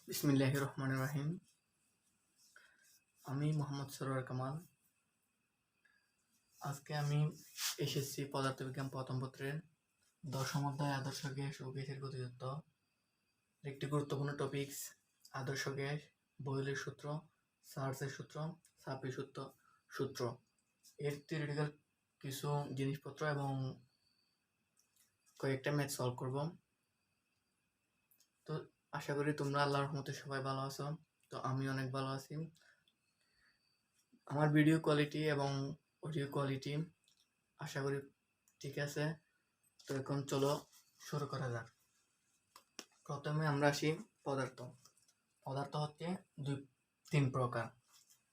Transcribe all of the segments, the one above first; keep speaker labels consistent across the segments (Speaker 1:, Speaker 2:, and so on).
Speaker 1: বিসমিল্লাহির রহমানির রহিম। আমি মোহাম্মদ সরোয়ার কামাল। আজকে আমি এসএসসি পদার্থবিজ্ঞান প্রথম পত্রের 10ম অধ্যায় আদর্শ গ্যাস ও গ্যাসের গতিতত্ত্ব একটি গুরুত্বপূর্ণ টপিকস আদর্শ গ্যাস, বয়লের সূত্র, সার্সের সূত্র, সাপি সূত্র এর থিওরিটিক্যাল কিছু জিনিসপত্র এবং কয়েকটা ম্যাথ সলভ করব। তো আশা করি তোমরা আল্লাহর রহমতে সবাই ভালো আছো। তো আমি অনেক ভালো আছি। আমার ভিডিও কোয়ালিটি এবং অডিও কোয়ালিটি আশা করি ঠিক আছে। তো এখন চলো শুরু করা যাক। প্রথমে আমরা আসি পদার্থ। পদার্থ হচ্ছে তিন প্রকার।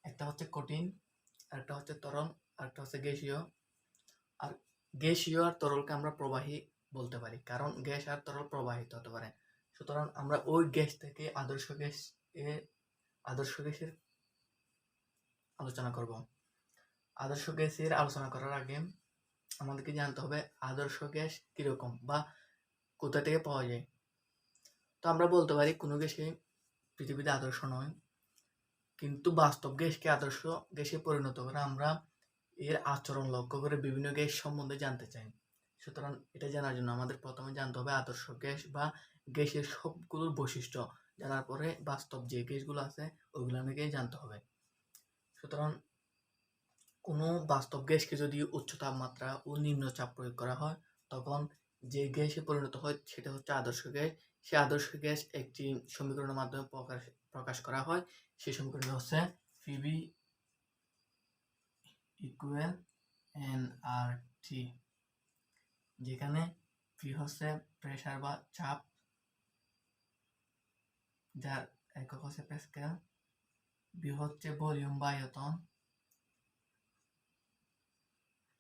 Speaker 1: একটা হচ্ছে কঠিন, আরেকটা হচ্ছে তরল, আরেকটা হচ্ছে গ্যাসীয়। আর গ্যাসীয় আর তরলকে আমরা প্রবাহী বলতে পারি, কারণ গ্যাস আর তরল প্রবাহিত হতে পারে। সুতরাং আমরা ওই গ্যাস থেকে আদর্শ গ্যাসের আলোচনা করব। আদর্শ গ্যাসের আলোচনা করার আগে আমাদেরকে জানতে হবে আদর্শ গ্যাস কিরকম বা কোথা থেকে পাওয়া যায়। তো আমরা বলতে পারি কোনো গ্যাসই পৃথিবীতে আদর্শ নয়, কিন্তু বাস্তব গ্যাসকে আদর্শ গ্যাসে পরিণত করে আমরা এর আচরণ লক্ষ্য করে বিভিন্ন গ্যাস সম্বন্ধে জানতে চাই। সুতরাং এটা জানার জন্য আমাদের প্রথমে জানতে হবে আদর্শ গ্যাস বা গ্যাসের সবগুলোর বৈশিষ্ট্য। জানার পরে বাস্তব যে গ্যাসগুলো আছে ওইগুলো আমাকে জানতে হবে। সুতরাং কোনো বাস্তব গ্যাসকে যদি উচ্চ তাপমাত্রা ও নিম্ন চাপ প্রয়োগ করা হয়, তখন যে গ্যাসে পরিণত হয় সেটা হচ্ছে আদর্শ গ্যাস। সে আদর্শ গ্যাস একটি সমীকরণের মাধ্যমে প্রকাশ করা হয়। সেই সমীকরণ হচ্ছে পিভি ইকুয়াল এনআরটি, যেখানে পি হচ্ছে প্রেসার বা চাপ, যার একক হচ্ছে প্যাসকেল, বি হচ্ছে ভলিউম বা আয়তন,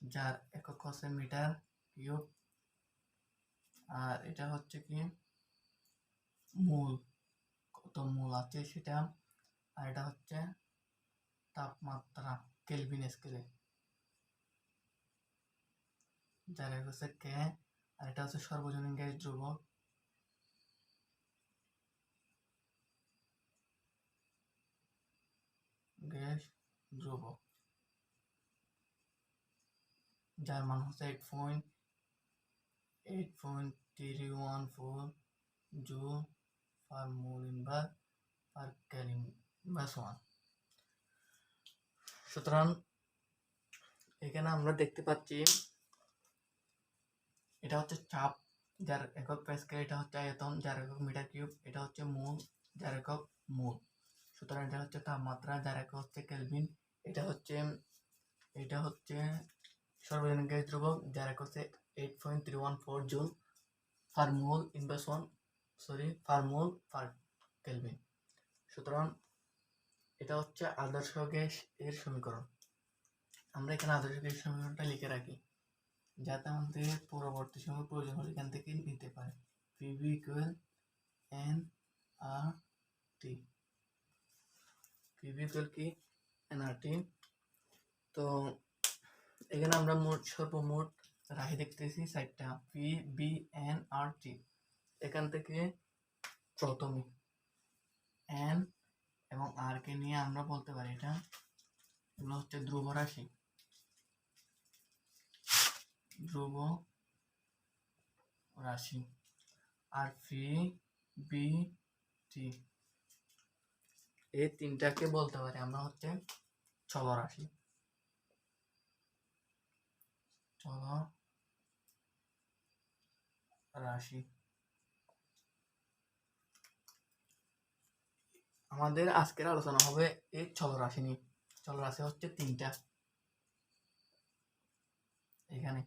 Speaker 1: যার একক হচ্ছে মিটার কিউব, আর এটা হচ্ছে কি মূল, কত মূল আছে সেটা, আর এটা হচ্ছে তাপমাত্রা কেলভিন স্কেলে, যার এক হচ্ছে কে, আর এটা হচ্ছে সর্বজনীন গ্যাস ধ্রুবক, যার মান হচ্ছে 8.314 joule per mole inverse per kelvin inverse 1। সুতরাং এখানে আমরা দেখতে পাচ্ছি এটা হচ্ছে চাপ, যার একক প্যাসকেল, এটা হচ্ছে আয়তন, যার একক মিটার কিউব, এটা হচ্ছে মোল, যার একক মোল। সুতরাং এটা হচ্ছে তাপমাত্রা, যার একক হচ্ছে কেলভিন, এটা হচ্ছে সর্বজনীন গ্যাস ধ্রুবক, যার একক হচ্ছে 8.314 জুল পার মোল ইনভার্স 1, পার মোল পার কেলভিন। সুতরাং এটা হচ্ছে আদর্শ গ্যাস এর সমীকরণ। আমরা এখানে আদর্শ গ্যাস সমীকরণটা লিখে রাখি, যাতে আমাদের পরবর্তী সময় প্রয়োজন হলে এখান থেকে নিতে পারে। পিভি ইকুয়াল এন আর টি, পিভি ইকুয়াল কি এন আর টি। তো এখানে আমরা সর্বমোট রাশি দেখতেছি 4টা, পি বি এন আর টি। এখান থেকে প্রথমে এন এবং আর কে নিয়ে আমরা বলতে পারি এগুলো হচ্ছে ধ্রুব রাশি, আর পি বি টি এই তিনটাকে বলতে পারি আমরা হচ্ছে চলরাশি। আমাদের আজকের আলোচনা হবে এই চলরাশি নিয়ে। চলরাশি হচ্ছে তিনটা। এখানে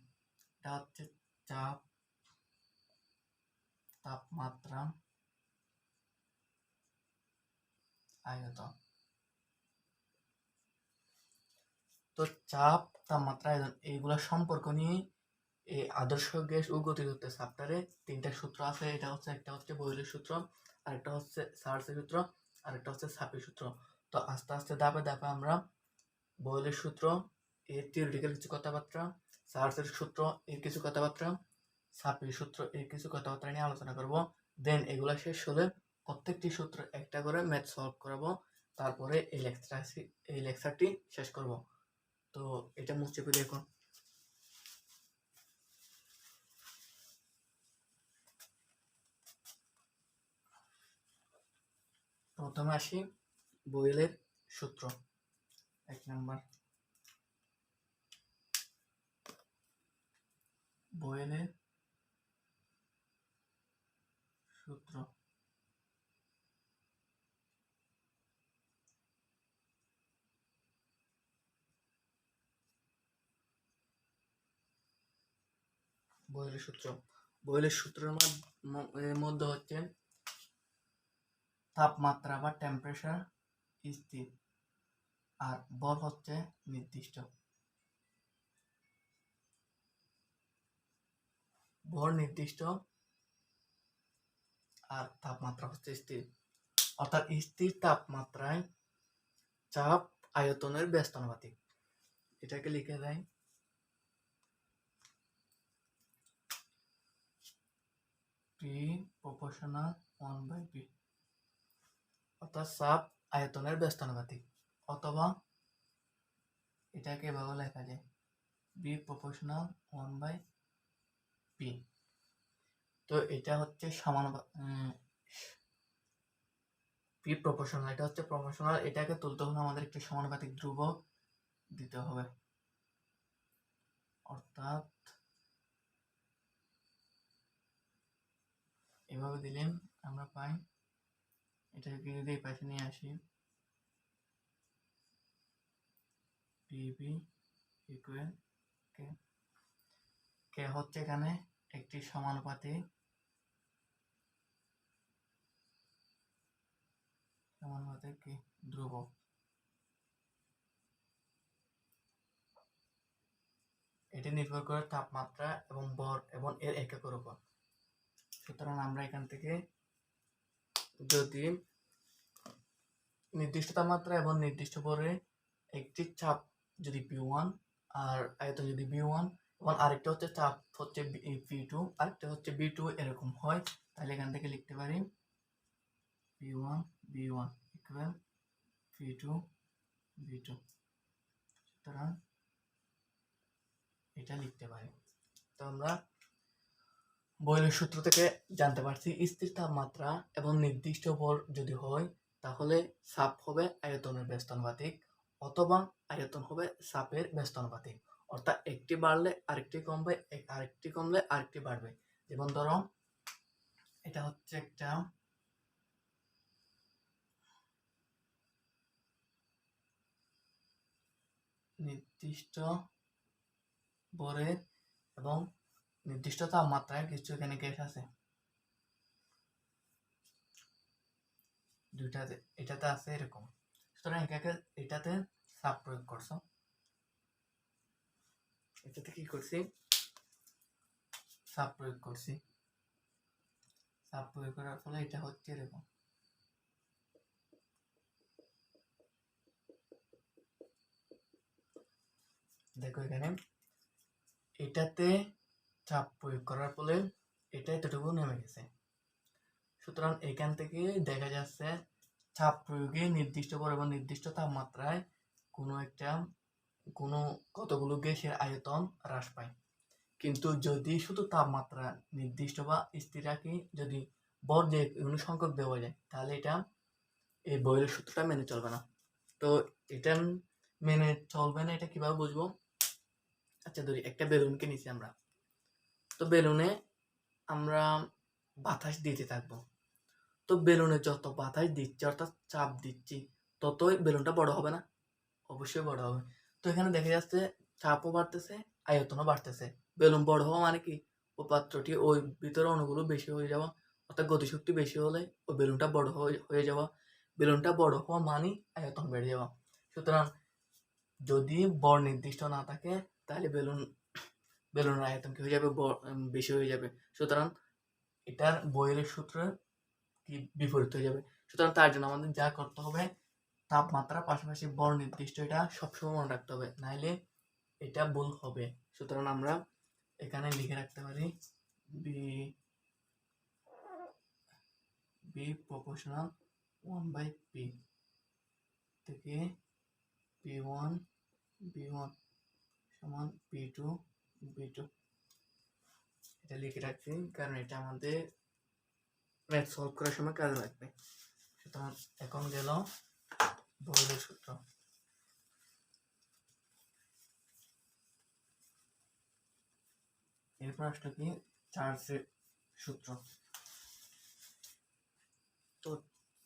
Speaker 1: এটা হচ্ছে চাপ, তাপমাত্রা, আয়তন। তো চাপ, তাপমাত্রা, আয়তন এইগুলা সম্পর্ক নিয়ে এই আদর্শ গ্যাস ও গতিতত্ত্বের চ্যাপ্টারে 3টা সূত্র আছে। একটা হচ্ছে বয়লের সূত্র, আরেকটা হচ্ছে সার্সের সূত্র, আরেকটা হচ্ছে সাপির সূত্র। তো আস্তে আস্তে ধাপে ধাপে আমরা বয়লের সূত্র এর থিওরিটিক্যাল কিছু কথাবার্তা, সার্সের সূত্র এর কিছু কথাবার্তা, সাপির সূত্র এর কিছু কথাবার্তা নিয়ে আলোচনা করব। দেন এগুলা শেষ হলে প্রত্যেকটি সূত্র একটা করে ম্যাথ সলভ করাবো, তারপরে এই লেকচারটি শেষ করব। তো এটা মুছে ফেলে এখন প্রথমে আসি বয়েলের সূত্র। 1 নাম্বার বয়েলের সূত্র। বয়েলের সূত্র, বয়েলের সূত্রের মধ্যে হচ্ছে তাপমাত্রা বা টেম্পারেচার স্থির আর বল হচ্ছে নির্দিষ্ট। ভর নির্দিষ্ট আর তাপমাত্রা হচ্ছে স্থির, অর্থাৎ স্থির তাপমাত্রায় চাপ আয়তনের ব্যস্তানুপাতিক। এটাকে লিখে দেয় P proportional 1/B, অর্থাৎ চাপ আয়তনের ব্যস্তানুপাতিক, অথবা এটাকে এভাবে লেখা যায় B proportional 1/P। তো এটা হচ্ছে P proportional, এটা হচ্ছে প্রপোর্শনাল। এটাকে তুলতে হলে আমাদের একটি সমানুপাতিক ধ্রুবক দিতে হবে, অর্থাৎ এভাবে দিলে আমরা পাই, এটাকে যদি এই পাশে নিয়ে আসি PB ইকুয়াল কে হচ্ছে এখানে একটি সমানুপাতিক কি ধ্রুবক। এটি নির্ভর করে তাপমাত্রা এবং ভর এবং এর এককের উপর। সুতরাং আমরা এখান থেকে যদি নির্দিষ্ট তাপমাত্রা এবং নির্দিষ্ট ভরে একটি চাপ যদি P1 আর আয়তন যদি B1 এবং আরেকটা হচ্ছে চাপ হচ্ছে P2, আরেকটা হচ্ছে B2 এরকম হয়, তাহলে এখান থেকে লিখতে পারি P1 B1 equal P2 B2। সুতরাং এটা লিখতে পারি। তো আমরা বয়েলের সূত্র থেকে জানতে পারছি স্থির তাপমাত্রা এবং নির্দিষ্ট ভর যদি হয় তাহলে চাপ হবে আয়তনের ব্যস্তানুপাতিক, অথবা আয়তন হবে চাপের ব্যস্তানুপাতিক, অর্থাৎ একটি বাড়লে আরেকটি কমবে, আরেকটি কমলে আরেকটি বাড়বে। যেমন ধরো এটা হচ্ছে একটা নির্দিষ্ট ভরের এবং নির্দিষ্ট তাপমাত্রায় কিছু এখানে গ্যাস আছে, দুইটাতে, এটাতে আছে এরকম। সুতরাং এটাতে চাপ প্রয়োগ করছো, এটাতে কি করছি চাপ প্রয়োগ করছি, চাপ প্রয়োগ করার ফলে এটা হচ্ছে এরকম। দেখো এখানে এটাতে চাপ প্রয়োগ করার ফলে এটা এতটুকু নেমে গেছে। সুতরাং এখান থেকে দেখা যাচ্ছে চাপ প্রয়োগে নির্দিষ্ট ভর এবং নির্দিষ্ট তাপমাত্রায় কোনো কতগুলো গ্যাসের আয়তন হ্রাস পায়। কিন্তু যদি শুধু তাপমাত্রা নির্দিষ্ট বা স্থির রাখি, যদি ভর যে কোনো সংখ্যক দেওয়া যায়, তাহলে এটা এই বয়েলের সূত্রটা মেনে চলবে না। তো এটা মেনে চলবে না, এটা কিভাবে বুঝবো? আচ্ছা ধরি একটা বেলুনকে নিচ্ছি আমরা, তো বেলুনে আমরা বাতাস দিতে থাকবো। তো বেলুনে যত বাতাস দিচ্ছি অর্থাৎ চাপ দিচ্ছি ততই বেলুনটা বড় হবে না? অবশ্যই বড় হবে। তো এখানে দেখা যাচ্ছে চাপও বাড়তেছে, আয়তনও বাড়তেছে। বেলুন বড় হওয়া মানে কি? ও পাত্রটি ওই ভিতরে অণুগুলো বেশি হয়ে যাওয়া, অর্থাৎ গতিশক্তি বেশি হলে ওই বেলুনটা বড় হয়ে যাওয়া। বেলুনটা বড় হওয়া মানে আয়তন বেড়ে যাওয়া। সুতরাং যদি ভর নির্দিষ্ট না থাকে তাহলে বেলুনের আয়তন কি হয়ে যাবে? বেশি হয়ে যাবে। সুতরাং এটার বয়েলের সূত্র কি বিপরীত হয়ে যাবে। সুতরাং তার জন্য আমাদের যা করতে হবে, তাপমাত্রার পাশাপাশি ভর নির্দিষ্ট, এটা সবসময় মনে রাখতে হবে, নাইলে এটা ভুল হবে। সুতরাং আমরা এখানে লিখে রাখতে পারি B বি প্রপোর্শনাল 1/p থেকে p1 b1 সমান p2 b2। এটা লিখে রাখছি কারণ এটা আমাদের ম্যাথ সলভ করার সময় কাজে লাগবে। সুতরাং এখন গেল বয়লের সূত্র। এরপর আসলে কি চার্লসের সূত্র। তো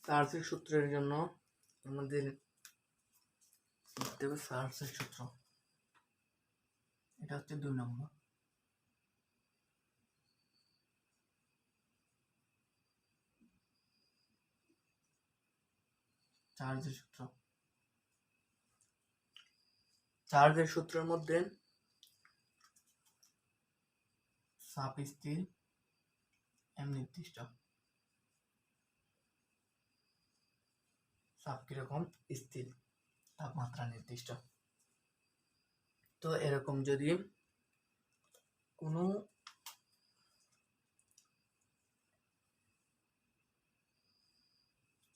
Speaker 1: চার্লসের সূত্রের জন্য আমাদের লিখতে হবে চার্লসের সূত্র। এটা হচ্ছে 2 নম্বর। চার্লসের সূত্র, চার্লসের সূত্রের মধ্যে চাপ স্থির এম নির্দিষ্ট। চাপ কিরকম? স্থির, তাপমাত্রা নির্দিষ্ট। তো এরকম যদি কোনো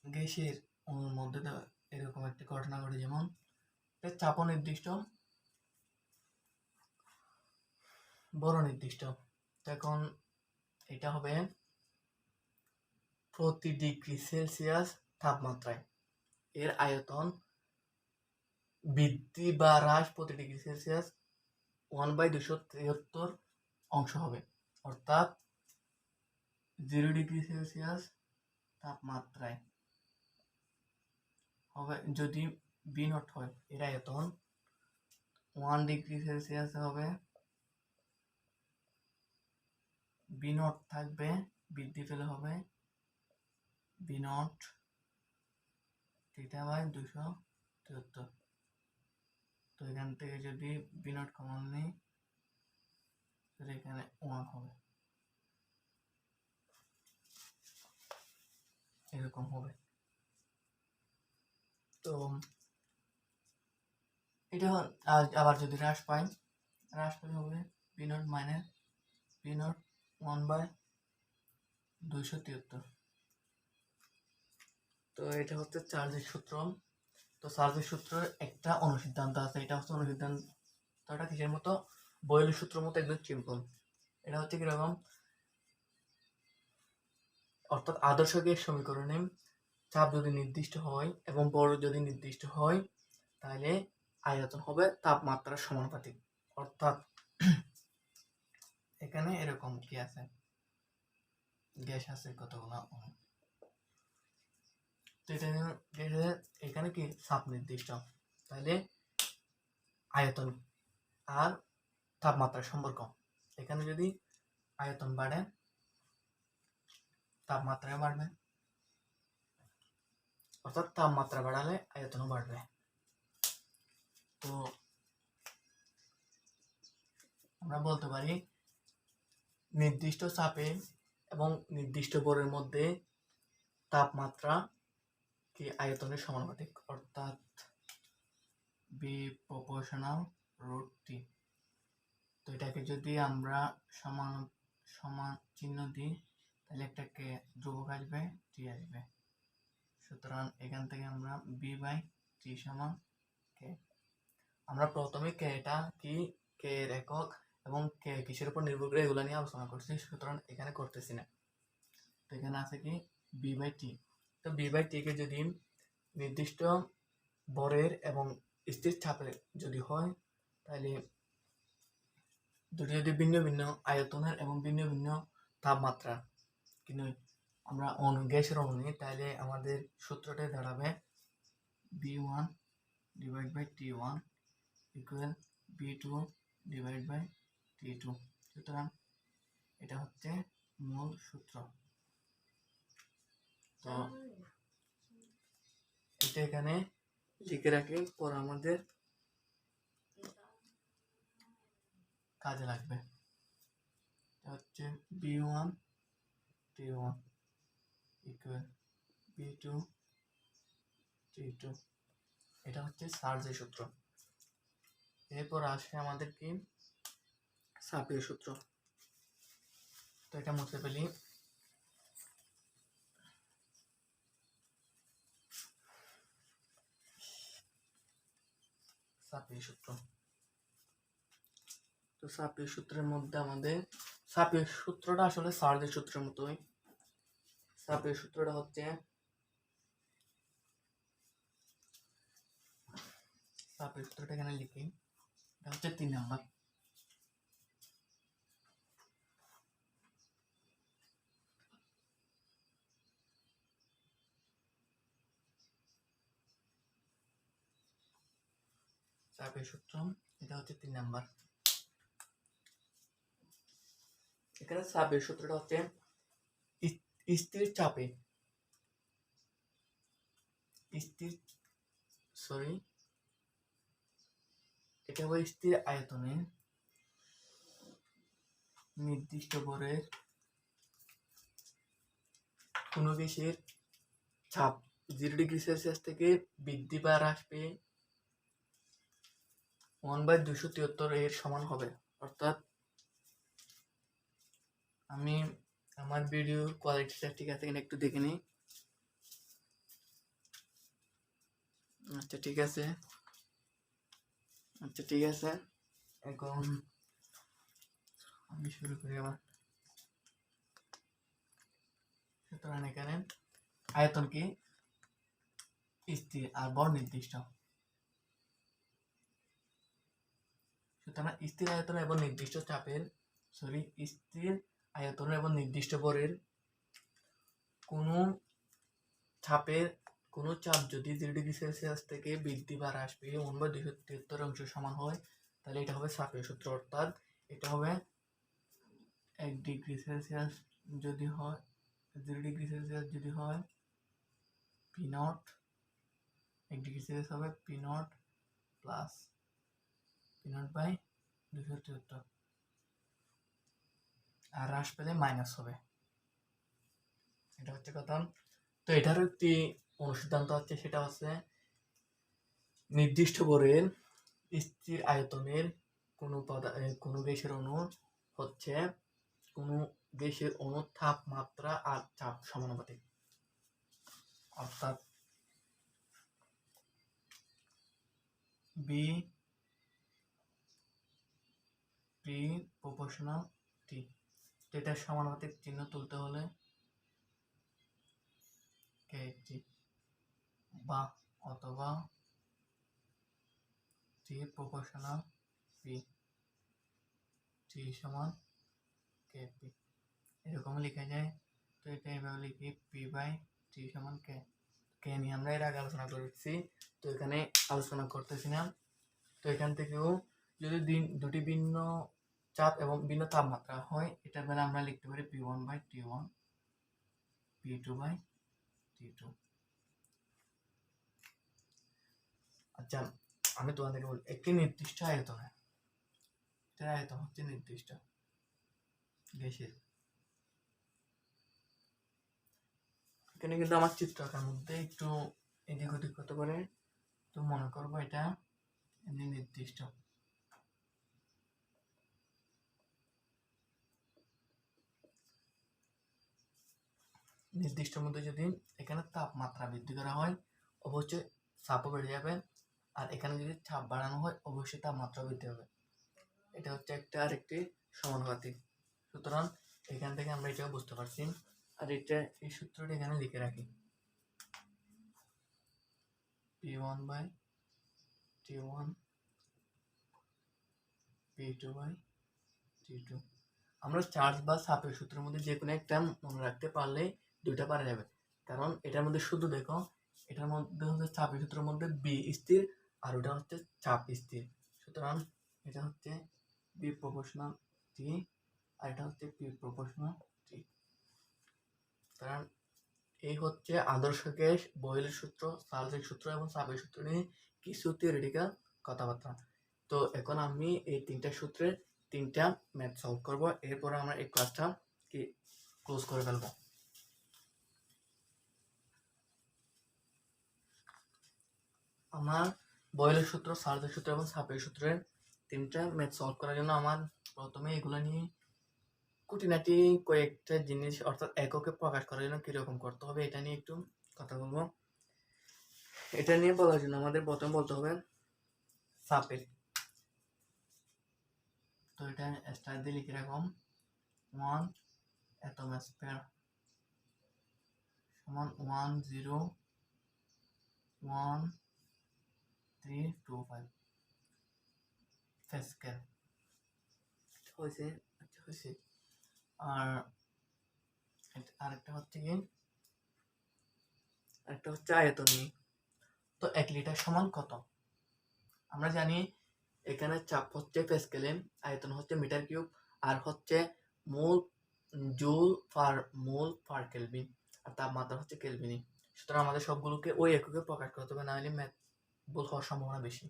Speaker 1: গ্যাসের অণুর মধ্যে এরকম একটি ঘটনা ঘটে, যেমন চাপ নির্দিষ্ট, বড় নির্দিষ্ট, তখন এটা হবে প্রতি ডিগ্রি সেলসিয়াস তাপমাত্রায় এর আয়তন বৃদ্ধি বা হ্রাস প্রতি ডিগ্রি সেলসিয়াস 1/273 অংশ হবে। অর্থাৎ 0 ডিগ্রি সেলসিয়াস তাপমাত্রায় হবে যদি B0 হয়, এর আয়তন 1 ডিগ্রি সেলসিয়াস হবে, B0 থাকবে, বৃদ্ধি পেলে হবে B0 θ/273। তো এখান থেকে যদি B0 কমন নেই তাহলে এখানে 1 হবে, এরকম হবে। তো এটা আবার যদি হ্রাস পাই, হ্রাস পেলে হবে B0 মাইনাস B0 1/273। তো এটা হচ্ছে চার্লসের সূত্র। তো চার্লসের সূত্রের একটা অনুসিদ্ধান্ত আছে, এটা হচ্ছে অনুসিদ্ধান্তটা কিসের মতো? বয়লের সূত্রের মতো একদম সিম্পল। এটা হচ্ছে কিরকম? অর্থাৎ আদর্শ গ্যাস সমীকরণে চাপ যদি নির্দিষ্ট হয় এবং বড় যদি নির্দিষ্ট হয় তাহলে আয়তন হবে তাপমাত্রার সমানুপাতিক। অর্থাৎ এখানে এরকম কি আছে, গ্যাস আছে কতগুলো, তো এটা এখানে কি চাপ নির্দিষ্ট, তাহলে আয়তন আর তাপমাত্রার সম্পর্ক। এখানে যদি আয়তন বাড়ে তাপমাত্রাও বাড়বে, অর্থাৎ তাপমাত্রা বাড়ালে আয়তনও বাড়বে। তো আমরা বলতে পারি নির্দিষ্ট চাপে এবং নির্দিষ্ট ভরের মধ্যে তাপমাত্রা কি আয়তনের সমানুপাতিক, অর্থাৎ বি প্রপোর্শনাল √T। তো এটাকে যদি আমরা সমান সমান চিহ্ন দিই তাহলে একটা কে ধ্রুবক আসবে, টি আসবে। সুতরাং এখান থেকে আমরা B/T সমান কে। আমরা প্রথমে কে এটা কি, কে এর একক এবং কে কিসের উপর নির্ভর করে এগুলো নিয়ে আলোচনা করছি, সুতরাং এখানে করতেছি না। তো এখানে আছে কি B/T। তো B/T কে যদি নির্দিষ্ট ভরের এবং স্থির চাপের যদি হয়, তাহলে দুটি যদি ভিন্ন ভিন্ন আয়তনের এবং ভিন্ন ভিন্ন তাপমাত্রা কিন্তু আমরা গ্যাসের অণু নিই, তাহলে আমাদের সূত্রটা দাঁড়াবে B1/T1 ইকুয়াল B2/T2। সুতরাং এটা হচ্ছে মূল সূত্র। তো এটা এখানে লিখে রাখি, পর আমাদের কাজে লাগবে। হচ্ছে B1/T1 ইকুয়াল B2/T2। এটা হচ্ছে চার্লসের সূত্র। এরপর আসে আমাদের কি চাপের সূত্র। তো এটা মুছে ফেলি। সাপের সূত্র। তো সাপের সূত্রের মধ্যে আমাদের সাপের সূত্রটা আসলে চার্লসের সূত্রের মতোই। সাপের সূত্রটা হচ্ছে সাপের সূত্রটা এখানে লিখি, এটা হচ্ছে 3 নাম্বার। চাপের সূত্র এটা হচ্ছে 3 নাম্বার। এখানে চাপের সূত্রটা হচ্ছে স্থির চাপে এটা হবে স্থির আয়তনে নির্দিষ্ট ভরের কোনো গ্যাসের চাপ 0 ডিগ্রি সেলসিয়াস থেকে বৃদ্ধি বা হ্রাস পেয়ে 1/273 এর সমান হবে। অর্থাৎ আমি আমার ভিডিওর কোয়ালিটিটা ঠিক আছে কিনা একটু দেখে নিই। আচ্ছা ঠিক আছে, এখন আমি শুরু করি আবার। সুতরাং এখানে আয়তন কি স্থির আর ভর নির্দিষ্ট। সুতরাং স্থির আয়তন এবং নির্দিষ্ট চাপের স্থির আয়তন এবং নির্দিষ্ট ভরের কোনো চাপ যদি 0 ডিগ্রি সেলসিয়াস থেকে বৃদ্ধি বা হ্রাস পেয়ে 1/273 অংশ সমান হয়, তাহলে এটা হবে চাপের সূত্র। অর্থাৎ এটা হবে 1 ডিগ্রি সেলসিয়াস যদি হয় 0 ডিগ্রি সেলসিয়াস যদি হয় পি নট, 1 ডিগ্রি সেলসিয়াস হবে p naught plus p naught by 273, আর হ্রাস পেলে মাইনাস হবে। এটা হচ্ছে কথা। তো এটারও একটি অনুসিদ্ধান্ত আছে, সেটা হচ্ছে নির্দিষ্ট ভরের স্থির আয়তনের কোনো গ্যাসের অণু হচ্ছে কোনো গ্যাসের অণুর তাপমাত্রা আর চাপ সমানুপাতিক। অর্থাৎ বি পি প্রপোর্শনাল টি। এটা সমানুপাতিক চিহ্ন তুলতে হলে কে টি বা অথবা টি প্রপোর্শনাল পি, টি সমান কে পি, এরকম লেখা যায়। তো এটা এভাবে লিখি পি বাই টি সমান কে। কে নিয়ে আমরা এর আগে আলোচনা করেছি, তো এখানে আলোচনা করতেছি না। তো এখান থেকেও যদি দুটি ভিন্ন চাপ এবং ভিন্ন তাপমাত্রা হয়, এটার বেলা আমরা লিখতে পারি P1 by T1, P2 by T2। আচ্ছা আমি তোমাদেরকে বলি, একটি নির্দিষ্ট আয়তনে, এটার আয়তন হচ্ছে নির্দিষ্ট গ্যাসের। এখানে কিন্তু আমার চিত্র আঁকার মধ্যে একটু এদিক ওদিক হতে পারে, তো মনে করবো এটা এমনি নির্দিষ্ট। নির্দিষ্ট মধ্যে যদি এখানে তাপমাত্রা বৃদ্ধি করা হয়, অবশ্যই চাপও বেড়ে যাবে, আর এখানে যদি চাপ বাড়ানো হয় অবশ্যই তাপমাত্রা বৃদ্ধি হবে। এটা হচ্ছে একটা আরেকটি সমানুপাতিক। সুতরাং এখান থেকে আমরা এটাও বুঝতে পারছি। আর এটা এই সূত্রটা এখানে লিখে রাখি, P1 by T1, P2 by T2। আমরা চার্জ বা চাপের সূত্রের মধ্যে যে কোনো একটা মনে রাখতে পারলে দুইটা পারা যাবে। কারণ এটার মধ্যে শুধু দেখো, এটার মধ্যে হচ্ছে চাপের সূত্রের মধ্যে বি স্থির আর ওটা হচ্ছে চাপ স্থির। সুতরাং এটা হচ্ছে বি প্রপোর্শনাল টি আর এটা হচ্ছে পি প্রপোর্শনাল টি। কারণ এই হচ্ছে আদর্শ গ্যাস, বয়েলের সূত্র, চার্লসের সূত্র এবং চাপের সূত্র নিয়ে কিছু থিওরিটিক্যাল কথাবার্তা। তো এখন আমি এই তিনটা সূত্রের তিনটা ম্যাথ সলভ করব, এরপর আমরা এই ক্লাসটা কি ক্লোজ করে ফেলবো। আমার বয়েলের সূত্র, চার্লসের সূত্র এবং চাপের সূত্রের তিনটা ম্যাথ সলভ করার জন্য আমার প্রথমে এগুলো নিয়ে খুঁটিনাটি কয়েকটা জিনিস, অর্থাৎ এককে প্রকাশ করার জন্য কিরকম করতে হবে এটা নিয়ে একটু কথা বলবো। এটা নিয়ে বলার জন্য আমাদের প্রথমে বলতে হবে চাপের। তো এটা স্টার দিয়ে লিখে রাখুন 1 অ্যাটম স্কয়ার সমান 101325 প্যাসকেল হয়েছে। আচ্ছা হয়েছে। আর আরেকটা হচ্ছে কি, আরেকটা হচ্ছে আয়তন নিয়ে। তো 1 লিটার সমান কত? আমরা জানি এখানে চাপ হচ্ছে প্যাসকেলে, আয়তন হচ্ছে মিটার কিউব, আর হচ্ছে মোল পার কেলভিন, আর তাপমাত্রা হচ্ছে কেলভিনে। সুতরাং আমাদের সবগুলোকে ওই এককে প্রকাশ করতে হবে, না হলে ম্যাথ ভুল হওয়ার সম্ভাবনা বেশি।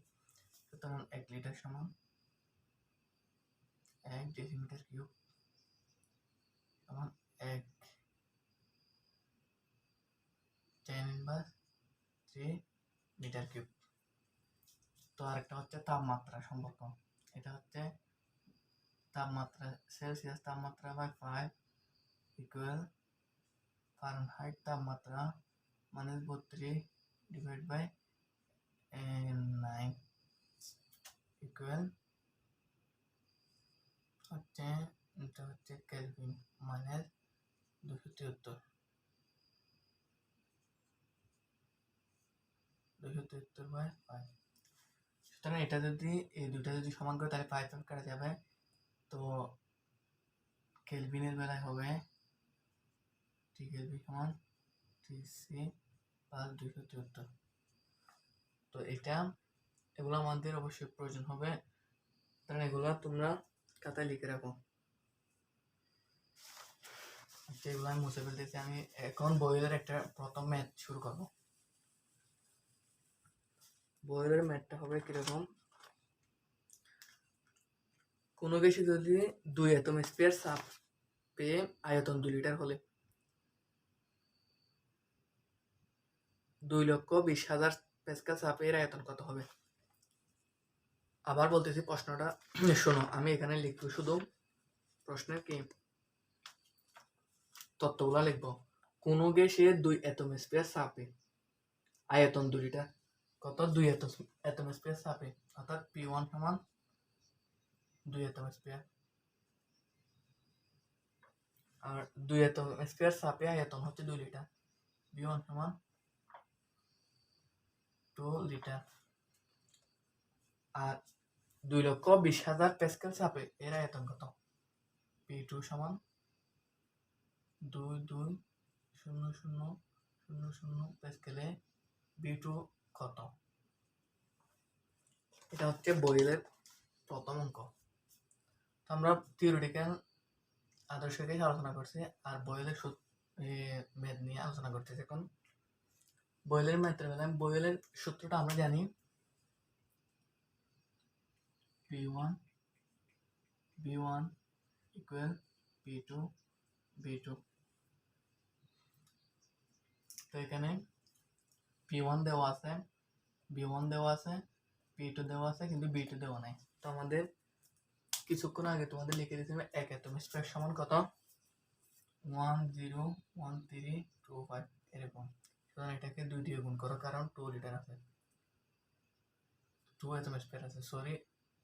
Speaker 1: সুতরাং 1 লিটার সমান 1 ডেসিমিটার কিউব সমান 1 10⁻³ মিটার কিউব। তো আরেকটা হচ্ছে তাপমাত্রা সম্পর্ক। এটা হচ্ছে তাপমাত্রা সেলসিয়াস তাপমাত্রা বাই 5 ইকুয়াল ফারেনহাইট তাপমাত্রা -32 ডিভাইড বাই 9 ইকুয়াল হচ্ছে, এটা হচ্ছে কেলভিন -273 বাই 5। সুতরাং এটা যদি এই দুটা যদি সমান করে তাহলে 5 কাটা যাবে। তো কেলভিনের বেলায় হবে T কেলভিন সমান TC প্লাস 273। তো এগুলো আমাদের অবশ্যই প্রয়োজন হবে, কারণ এগুলো তোমরা খাতায় লিখে রাখো। আচ্ছা, এগুলো আমি মুছে ফেলতেছি। আমি এখন বয়েলের একটা প্রথম ম্যাথ শুরু করব। বয়েলের ম্যাথটা হবে কিরকম, কোনো গ্যাসে যদি 2 অ্যাটম স্পেয়ার চাপ পেয়ে আয়তন 2 লিটার হলে 2,20,000 প্যাসকেল চাপের আয়তন কত হবে? আবার বলতেছি প্রশ্নটা শোনো, আমি এখানে লিখবো শুধু প্রশ্নের কি তত্ত্বগুলো লিখবো। কোনো গ্যাসে 2 অ্যাটম স্পেয়ার চাপে আয়তন 2 লিটার, কত? 2 অ্যাটম স্পেয়ার চাপে, অর্থাৎ P1 সমান 2 অ্যাটম স্পেয়ার, আর 2 অ্যাটম স্পেয়ার চাপে আয়তন হচ্ছে 2 লিটার, P1 সমান 2 লিটার। আর 2,20,000 প্যাসকেল চাপে এর আয়তন কত? P2 সমান 2,2,0,0,0 প্যাসকেলে B2 কত? এটা হচ্ছে বয়েলের প্রথম অঙ্ক। তো আমরা থিওরিটিক্যাল আদর্শ গ্যাস আলোচনা করছি, আর বয়েলের ম্যাথ নিয়ে আলোচনা করতেছি। এখন বয়েলের ম্যাথের বেলায় বয়েলের সূত্রটা আমরা জানি P1 B1 equal P2 B2। তো এখানে P1 দেওয়া আছে, B1 দেওয়া আছে, P2 দেওয়া আছে, কিন্তু B2 দেওয়া নাই। তো আমাদের কিছুক্ষণ আগে তোমাদের লিখে দিয়েছিলাম 1 অ্যাটম স্পেয়ার সমান কত? 101325 এরকম। সুতরাং এটাকে 2 দিয়ে গুণ করো, কারণ 2 লিটার আছে, 2 অ্যাটম স্পেয়ার আছে, সরি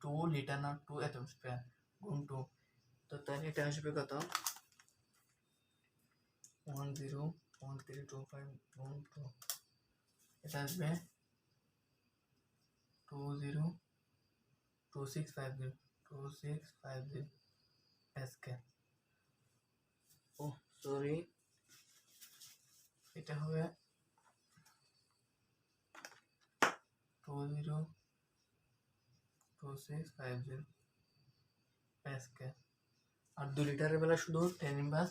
Speaker 1: 2 লিটার না 2 অ্যাটম স্পেয়ার গুণ 2। তো তাহলে এটা আসবে কত? 101325 গুণ 2, এটা আসবে 2650 প্যাসকেল। ও সরি, এটা হবে 202650 প্যাসকেল। আর 2 লিটারের বেলা শুধু 10⁻2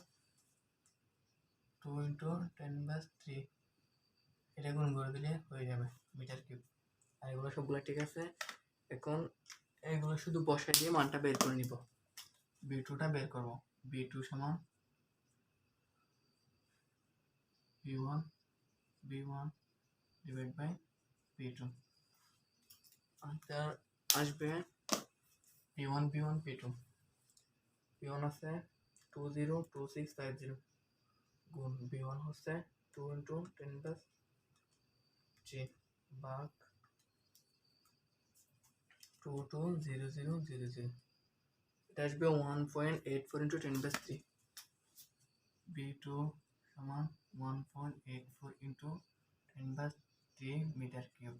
Speaker 1: × 10⁻3 এটা গুণ করে দিলে হয়ে যাবে মিটার কিউব। আর এগুলো সবগুলো ঠিক আছে। এখন এগুলো শুধু বসাই দিয়ে মানটা বের করে নিব। B2টা বের করব। B2 সমান B1 divide by P2। Answer আসবে P1 P2। P1 আছে 202650 গুণ B1 হচ্ছে 2 × 10⁻3 ভাগ 220000, এটা আসবে 1.84 into 10^3, b2 সমান 1.84 into 10^3 মিটার কিউব।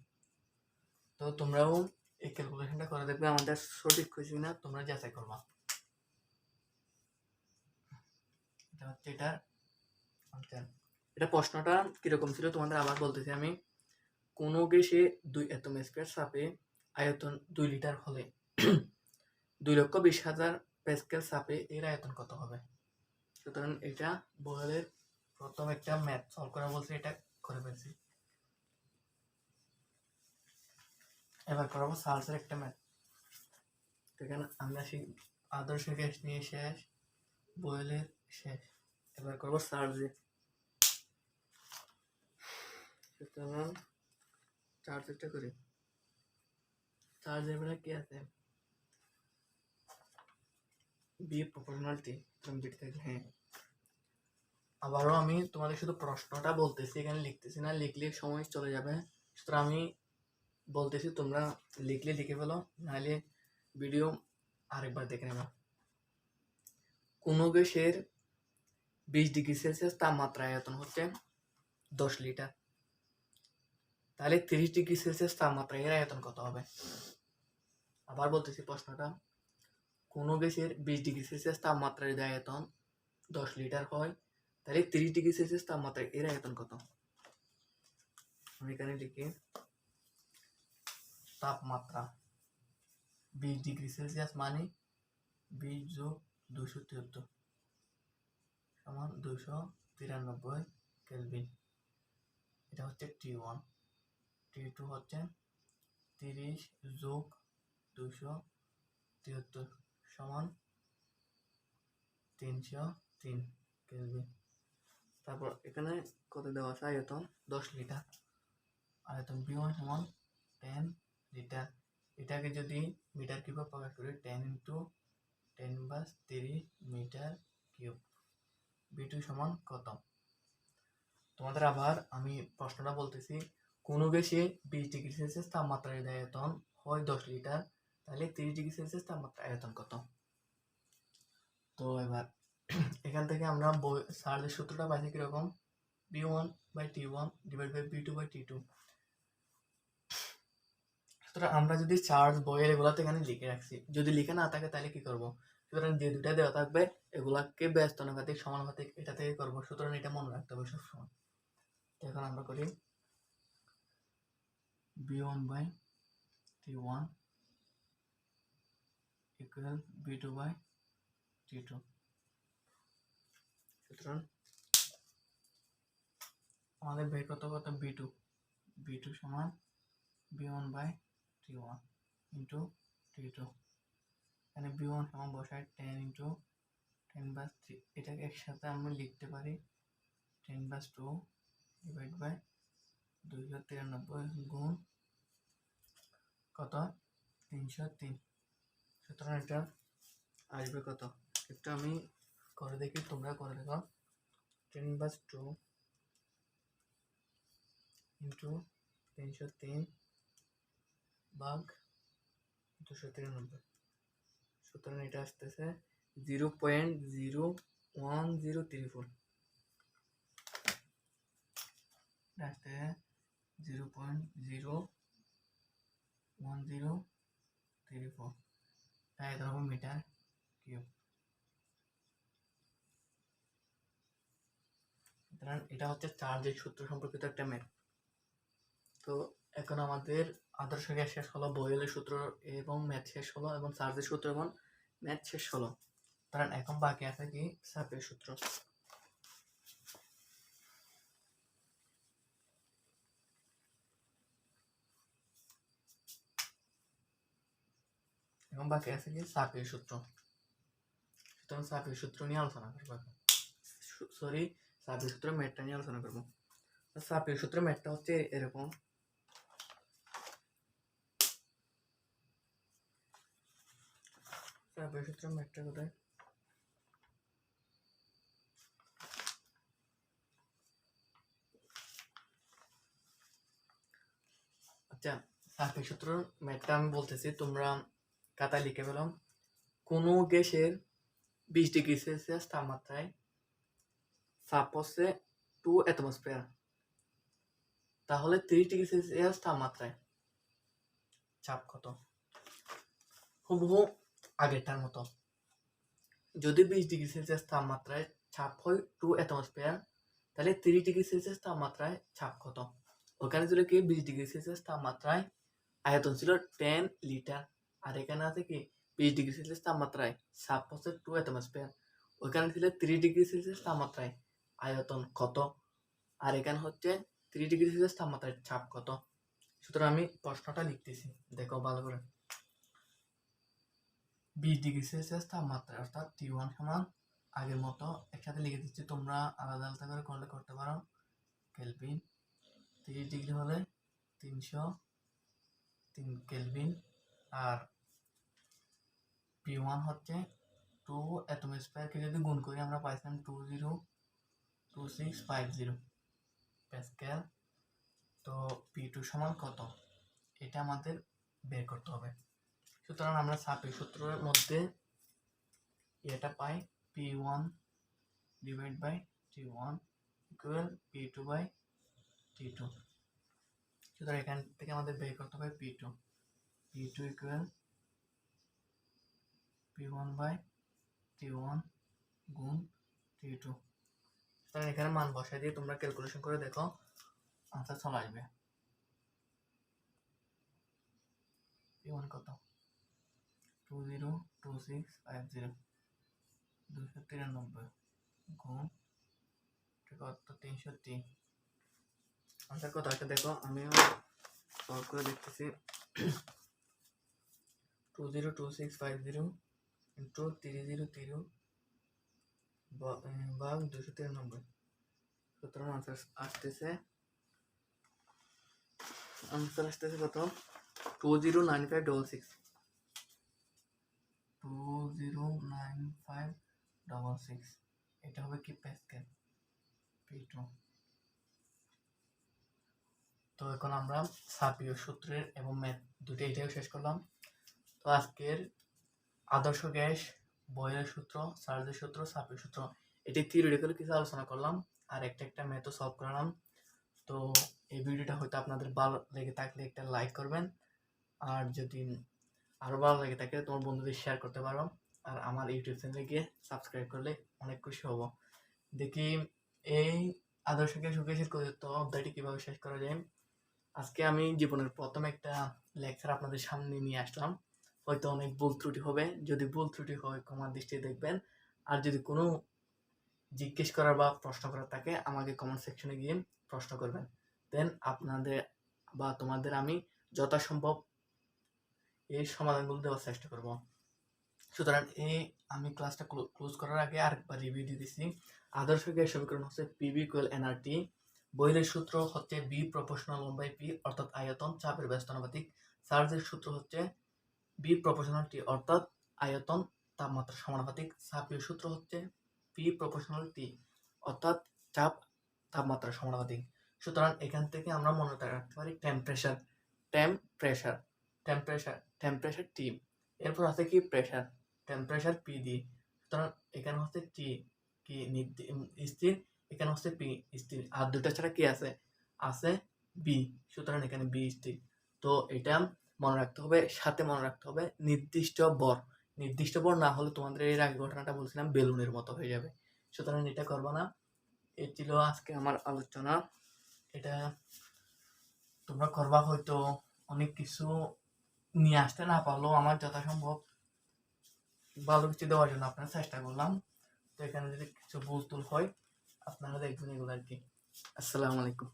Speaker 1: তো তোমরাও এই ক্যালকুলেশনটা করে দেখবে আমাদের সঠিক হয়েছে কিনা, তোমরা যাচাই করবা। এটা হচ্ছে এটার আনসার। এটা প্রশ্নটা কিরকম ছিল তোমাদের আবার বলতেছি আমি। কোনো গ্যাসে 2 এটম স্কয়ার চাপে আয়তন 2 লিটার হলে 2,20,000 প্যাসকেল চাপে এর আয়তন কত হবে? সুতরাং এটা বয়েলের প্রথম একটা ম্যাথ সলভ করা বলছে, এটা করে ফেলছি। এবার করাবো চার্লসের একটা ম্যাথ। এখানে আমরা সেই আদর্শ গ্যাস নিয়ে শেষ, বয়েলের শেষ। এবার করবো চার্লসে। সুতরাং চার্লসেরটা করি। চার্লসের বেলা কি আছে? বি প্রপোর্শনালিটি হ্যাঁ। আবারও আমি তোমাদের শুধু প্রশ্নটা বলতেছি, এখানে লিখতেছি না, লিখলে সময় চলে যাবে। সুতরাং আমি বলতেছি, তোমরা লিখলে লিখে ফেলো, নাহলে ভিডিও আরেকবার দেখে নেবা। কোনো গ্যাসের 20 ডিগ্রি সেলসিয়াস তাপমাত্রা আয়তন হচ্ছে 10 লিটার, তাহলে 30 ডিগ্রি সেলসিয়াস তাপমাত্রা এর আয়তন কত হবে? আবার বলতেছি প্রশ্নটা, কোনো গ্যাসের 20 ডিগ্রি সেলসিয়াস তাপমাত্রার যদি আয়তন 10 লিটার হয়, তাহলে 30 ডিগ্রি সেলসিয়াস তাপমাত্রা এর আয়তন কত? আমি এখানে লিখি তাপমাত্রা 20 ডিগ্রি সেলসিয়াস মানে 20 যোগ 273 সমান 293 কেলভিন। এটা হচ্ছে T1। T2 হচ্ছে 30 যোগ 273 সমান 303 কেলভিন। তারপর এখানে কত দেওয়া আছে? আয়তন 10 লিটার, আয়তন B1 সমান 10 লিটার। এটাকে যদি মিটার কিউবে প্রকাশ করি, 10 into 10^3 মিটার কিউব। B2 সমান কত? তোমাদের আবার আমি প্রশ্নটা বলতেছি, কোনো গ্যাসে 20 ডিগ্রি সেলসিয়াস তাপমাত্রার আয়তন হয় 10 লিটার, তাহলে 30 ডিগ্রি সেলসিয়াস তাপমাত্রা আয়তন কত? তো এবার এখান থেকে আমরা চার্জের সূত্রটা পাইছি কিরকম? B1/T1 / B2/T2। সুতরাং আমরা যদি চার্জ বয়ের এগুলাতে এখানে লিখে রাখছি, যদি লিখে না থাকে তাহলে কি করব? সুতরাং যে দুটা দেওয়া থাকবে এগুলাকে ব্যস্ত অনুপাতিক সমানুপাতিক এটা থেকে করবো। সুতরাং এটা মনে রাখতে হবে সবসময়। এখন আমরা করি B1/T1 equal B2/T2। সুতরাং আমাদের বের করতে কত? B2 সমান B1/T1 ইন্টু T2। এখানে B1 সমান বসায় 10 into 10^3। এটাকে একসাথে আমরা লিখতে পারি 10/2 ডিভাইড বাই 293 গুণ কত? 303। সুতরাং এটা আসবে কত? এটা আমি করে দেখি, তোমরা করে দেখো। 10/2 ইন্টু 303 ভাগ 293। সুতরাং এটা আসতেছে 0.01034। আসতে 0.01034, তাই ধরো মিটার কিউব। সুতরাং এটা হচ্ছে চার্জের সূত্র সম্পর্কিত একটা ম্যাথ। তো এখন আমাদের আদর্শ গ্যাস শেষ হলো, বয়েলের সূত্র এবং ম্যাথ শেষ হলো, এবং চার্জের সূত্র এবং ম্যাথ শেষ হলো। কারণ এখন বাকি আছে কি? চাপের সূত্র। এখন বাকি আছে কি? চাপের সূত্র। সুতরাং চাপের সূত্র নিয়ে আলোচনা করবো। চাপের সূত্র ম্যাথটা নিয়ে আলোচনা করবো। চাপের সূত্র ম্যাথটা হচ্ছে এরকম। চাপের সূত্র ম্যাথটা কোথায়? আচ্ছা, সাপের সূত্র ম্যাথটা আমি বলতেছি, তোমরা খাতায় লিখে ফেলাম। কোনো গ্যাসের 20 ডিগ্রি সেলসিয়াস তাপমাত্রায় চাপ হচ্ছে 2 অ্যাটমসফিয়ার, তাহলে 30 ডিগ্রি সেলসিয়াস তাপমাত্রায় চাপ কত? হুবহু আগেরটার মতো। যদি 20 ডিগ্রি সেলসিয়াস তাপমাত্রায় চাপ হয় 2 অ্যাটমসফিয়ার, তাহলে 30 ডিগ্রি সেলসিয়াস তাপমাত্রায় চাপ কত? ওখানে ছিল কি 20 ডিগ্রি সেলসিয়াস তাপমাত্রায় আয়তন ছিল 10 লিটার, আর এখানে আছে কি 20 ডিগ্রি সেলসিয়াস তাপমাত্রায় চাপ হচ্ছে 2 অ্যাটমসফিয়ার। ওইখানে ছিল 30 ডিগ্রি সেলসিয়াস তাপমাত্রায় আয়তন কত, আর এখানে হচ্ছে 30 ডিগ্রি সেলসিয়াস তাপমাত্রায় চাপ কত। সুতরাং আমি প্রশ্নটা লিখতেছি, দেখো ভালো করে। 20 ডিগ্রি সেলসিয়াস তাপমাত্রা অর্থাৎ T1 সমান আগের মতো একসাথে লিখে দিচ্ছি, তোমরা আলাদা আলাদা করে করলে করতে পারো। কেলভিন 30 ডিগ্রি হলে 303 কেলভিন, আর P1 হচ্ছে 2 অ্যাটমসফিয়ারকে যদি গুণ করি আমরা পাইছিলাম 202650 প্যাসকেল। তো P2 সমান কত, এটা আমাদের বের করতে হবে। সুতরাং আমরা চাপের সূত্রের মধ্যে এটা পাই, P1 divide by T1 equal P2 by T2। সুতরাং এখান থেকে আমাদের বের করতে হবে P2 equal P1 by T1 গুণ T2। সুতরাং এখানে মান বসাই দিয়ে তোমরা ক্যালকুলেশন করে দেখো, আনসার চলে আসবে। P1 কত? 202650 293 গুণ কত? 303। আনসার কত আছে দেখো, আমিও সলভ করে দেখতেছি। 202650 ইন্টু 303 ভাগ 293। সুতরাং আনসার আসতেছে কত? 209566। 209566, এটা হবে কি প্যাসকেল P2। তো এখন আমরা সাপীয় সূত্রের এবং ম্যাথ দুটো এটাও শেষ করলাম। তো আজকের আদর্শ গ্যাস, বয়লের সূত্র, চার্জের সূত্র, সাপীয় সূত্র, এটি থিওরিটিক্যালি কিছু আলোচনা করলাম আর একটা ম্যাথও সলভ করলাম। তো এই ভিডিওটা হয়তো আপনাদের ভালো লেগে থাকলে একটা লাইক করবেন, আর যদি আরও ভালো লেগে থাকে তোমার বন্ধুদের শেয়ার করতে পারো, আর আমার ইউটিউব চ্যানেলে গিয়ে সাবস্ক্রাইব করলে অনেক খুশি হব। দেখি এই আদর্শ গ্যাস ও গ্যাসের অধ্যায়টি কীভাবে শেষ করা যায়। আজকে আমি জীবনের প্রথম একটা লেকচার আপনাদের সামনে নিয়ে আসলাম, হয়তো অনেক ভুল ত্রুটি হবে, যদি ভুল ত্রুটি হয় ক্ষমার দৃষ্টিতে দেখবেন। আর যদি কোনো জিজ্ঞেস করার বা প্রশ্ন করার থাকে আমাকে কমেন্ট সেকশনে গিয়ে প্রশ্ন করবেন, দেন আপনাদের বা তোমাদের আমি যথাসম্ভব এই সমাধানগুলো দেওয়ার চেষ্টা করব। সুতরাং আমি ক্লাসটা ক্লোজ করার আগে আরেকবার রিভিউ দিয়ে দিচ্ছি। আদর্শ গ্যাস সমীকরণ হচ্ছে PV ইকুয়াল nRT, বয়লের সূত্র হচ্ছে B প্রপোর্শনাল 1/P অর্থাৎ আয়তন চাপের ব্যস্তানুপাতিক, চার্জের সূত্র হচ্ছে B প্রপোর্শনাল T অর্থাৎ আয়তন তাপমাত্রা সমানুপাতিক, চাপীয় সূত্র হচ্ছে P প্রপোর্শনাল T অর্থাৎ চাপ তাপমাত্রা সমানুপাতিক। সুতরাং এখান থেকে আমরা মনে রাখতে পারি টেম্পারেচার T, এরপর আছে কি প্রেশার, টেম্পারেচার P দিয়ে। সুতরাং এখানে হচ্ছে T কি স্থির, এখানে হচ্ছে P স্থির, আর দুটা ছাড়া কি আছে B। সুতরাং এখানে B স্থির। তো এটা মনে রাখতে হবে, সাথে মনে রাখতে হবে নির্দিষ্ট বর না হলে তোমাদের এর আগে ঘটনাটা বলছিলাম বেলুনের মতো হয়ে যাবে। সুতরাং এটা করবো না। এই ছিল আজকে আমার আলোচনা, এটা তোমরা করবা। হয়তো অনেক কিছু নিয়ে আসতে না পারলেও আমার যথাসম্ভব ভালো কিছু দেওয়ার জন্য আপনার চেষ্টা করলাম। তো এখানে যদি কিছু ভুল টুল হয় আপনারা দেখবেন এগুলো আর কি। আসসালামু আলাইকুম।